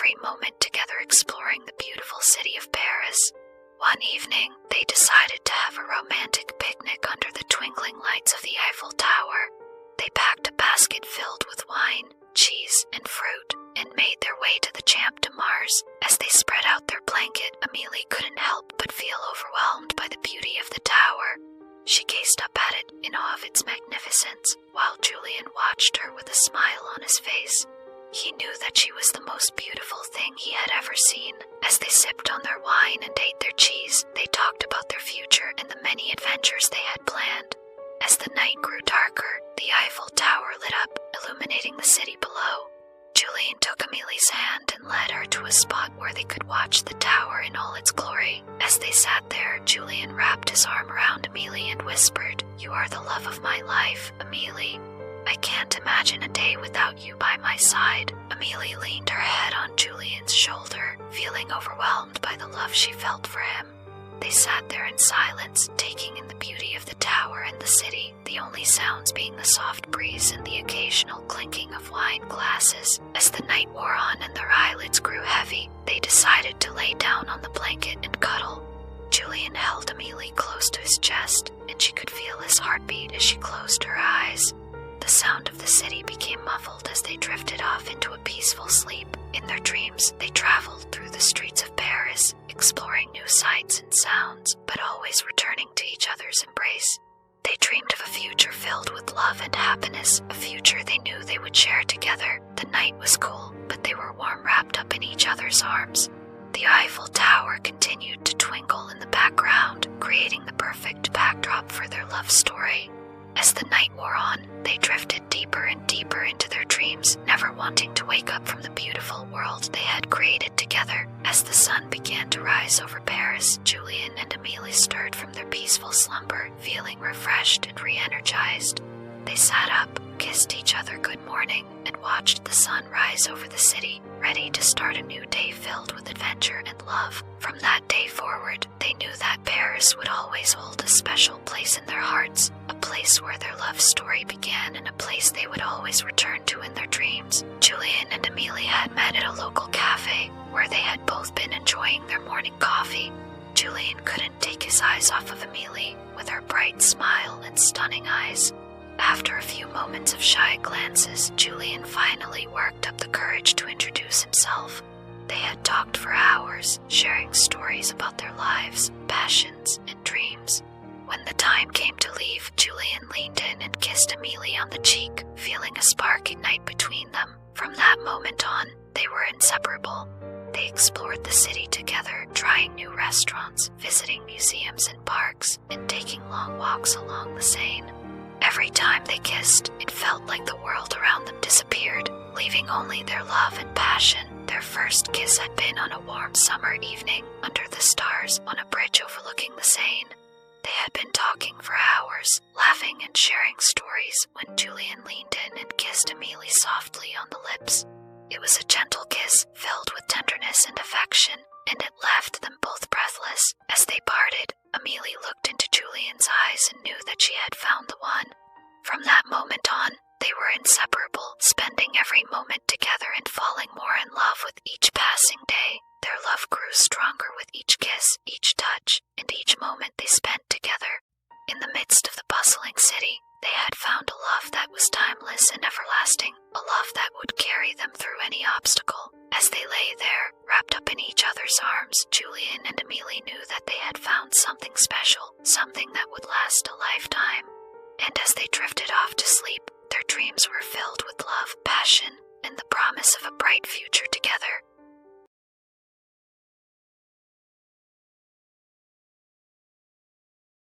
every moment together exploring the beautiful city of Paris. One evening, they decided to have a romantic picnic under the twinkling lights of the Eiffel Tower. They packed a basket filled with wine, cheese, and fruit, and made their way to the Champ de Mars. As they spread out their blanket, Amelie couldn't help but feel overwhelmed by the beauty of the tower. She gazed up at it in awe of its magnificence, while Julien watched her with a smile on his face. He knew that she was the most beautiful thing he had ever seen. As they sipped on their wine and ate their cheese, they talked about their future and the many adventures they had planned. As the night grew darker, the Eiffel Tower lit up, illuminating the city below. Julien took Amélie's hand and led her to a spot where they could watch the tower in all its glory. As they sat there, Julien wrapped his arm around Amélie and whispered, "You are the love of my life, Amélie. I can't imagine a day without you by my side." Amélie leaned her head on Julien's shoulder, feeling overwhelmed by the love she felt for him. They sat there in silence, taking in the beauty of the tower and the city, the only sounds being the soft breeze and the occasional clinking of wine glasses. As the night wore on and their eyelids grew heavy, they decided to lay down on the blanket and cuddle. Julien held Amélie close to his chest, and she could feel his heartbeat as she closed her eyes. The sound of the city became muffled as they drifted off into a peaceful sleep. In their dreams, they traveled through the streets of Paris, exploring new sights and sounds, but always returning to each other's embrace. They dreamed of a future filled with love and happiness, a future they knew they would share together. The night was cool, but they were warm, wrapped up in each other's arms. The Eiffel Tower continued to twinkle in the background, creating the perfect backdrop for their love story. As the night wore on, they drifted deeper and deeper into their dreams, never wanting to wake up from the beautiful world they had created together. As the sun began to rise over Paris, Julien and Amélie stirred from their peaceful slumber, feeling refreshed and re-energized. They sat up, kissed each other good morning, and watched the sun rise over the city, ready to start a new day filled with adventure and love. From that day forward, they knew that Paris would always hold a special place in their hearts, a place where their love story began and a place they would always return to in their dreams. Julien and Amélie had met at a local cafe, where they had both been enjoying their morning coffee. Julien couldn't take his eyes off of Amélie, with her bright smile and stunning eyes. After a few moments of shy glances, Julien finally worked up the courage to introduce himself. They had talked for hours, sharing stories about their lives, passions, and dreams. When the time came to leave, Julien leaned in and kissed Amélie on the cheek, feeling a spark ignite between them. From that moment on, they were inseparable. They explored the city together, trying new restaurants, visiting museums and parks, and taking long walks along the Seine. Every time they kissed, it felt like the world around them disappeared, leaving only their love and passion. Their first kiss had been on a warm summer evening, under the stars on a bridge overlooking the Seine. They had been talking for hours, laughing and sharing stories, when Julien leaned in and kissed Amélie softly on the lips. It was a gentle kiss, filled with tenderness and affection, and it left them both breathless. As they parted, Amélie looked into Julien's eyes and knew that she had found the one. From that moment on, they were inseparable, spending every moment together and falling more in love with each passing day. Their love grew stronger with each kiss, each touch, and each moment they spent together. In the midst of the bustling city, they had found a love that was timeless and everlasting, a love that would carry them through any obstacle. As they lay there, wrapped up in each other's arms, Julien and Amélie knew that they had found something special, something that would last a lifetime. And as they drifted off to sleep, their dreams were filled with love, passion, and the promise of a bright future together.